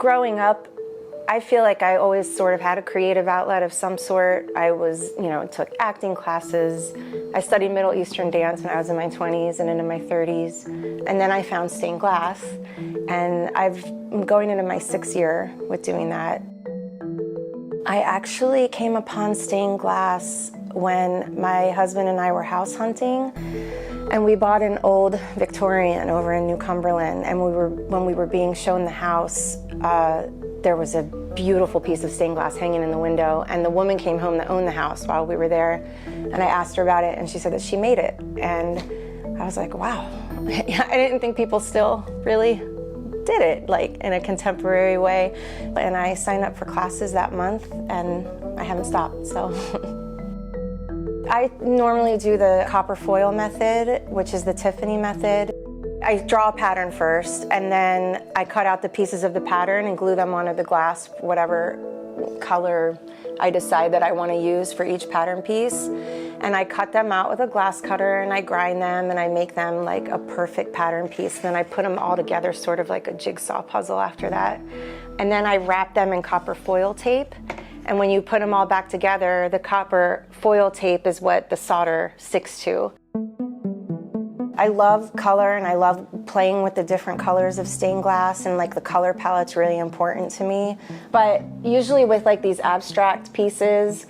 Growing up, I feel like I always sort of had a creative outlet of some sort. I took acting classes. I studied Middle Eastern dance when I was in my 20s and into my 30s. And then I found stained glass. And I'm going into my 6th year with doing that. I actually came upon stained glass when my husband and I were house hunting. And we bought an old Victorian over in New Cumberland. And when we were being shown the house, there was a beautiful piece of stained glass hanging in the window, and the woman came home that owned the house while we were there, and I asked her about it, and she said that she made it, and I was like, wow. I didn't think people still really did it, like, in a contemporary way, and I signed up for classes that month, and I haven't stopped, so. I normally do the copper foil method, which is the Tiffany method. I draw a pattern first, and then I cut out the pieces of the pattern and glue them onto the glass, whatever color I decide that I want to use for each pattern piece. And I cut them out with a glass cutter, and I grind them, and I make them like a perfect pattern piece. Then I put them all together sort of like a jigsaw puzzle after that. And then I wrap them in copper foil tape. And when you put them all back together, the copper foil tape is what the solder sticks to. I love color, and I love playing with the different colors of stained glass, and like the color palette's really important to me. But usually with like these abstract pieces,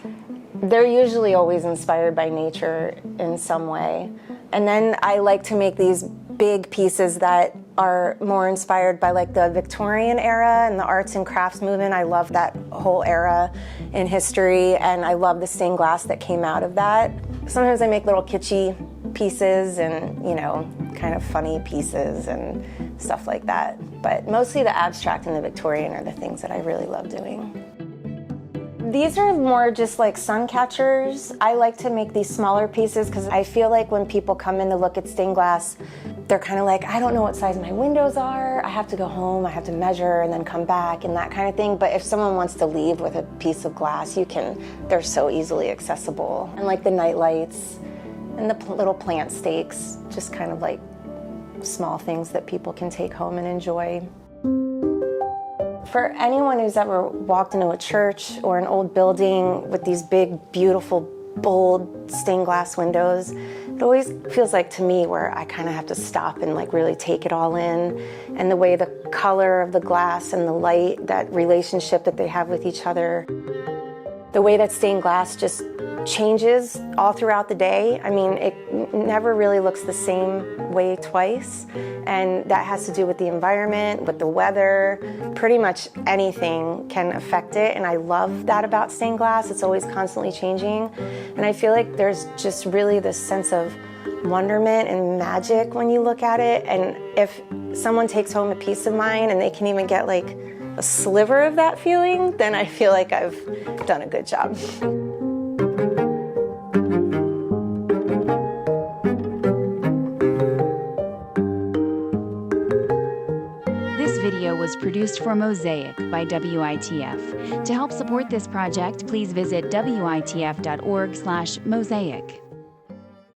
they're usually always inspired by nature in some way. And then I like to make these big pieces that are more inspired by like the Victorian era and the arts and crafts movement. I love that whole era in history, and I love the stained glass that came out of that. Sometimes I make little kitschy pieces and, kind of funny pieces and stuff like that. But mostly the abstract and the Victorian are the things that I really love doing. These are more just like sun catchers. I like to make these smaller pieces because I feel like when people come in to look at stained glass, they're kind of like, I don't know what size my windows are. I have to go home, I have to measure and then come back and that kind of thing. But if someone wants to leave with a piece of glass, they're so easily accessible. And like the night lights and the little plant stakes, just kind of like small things that people can take home and enjoy. For anyone who's ever walked into a church or an old building with these big, beautiful, bold stained glass windows, it always feels like to me where I kind of have to stop and like really take it all in. And the way the color of the glass and the light, that relationship that they have with each other, the way that stained glass just changes all throughout the day. I mean, it never really looks the same way twice. And that has to do with the environment, with the weather. Pretty much anything can affect it. And I love that about stained glass. It's always constantly changing. And I feel like there's just really this sense of wonderment and magic when you look at it. And if someone takes home a piece of mine and they can even get like a sliver of that feeling, then I feel like I've done a good job. This video was produced for Mosaic by WITF. To help support this project, please visit witf.org/mosaic.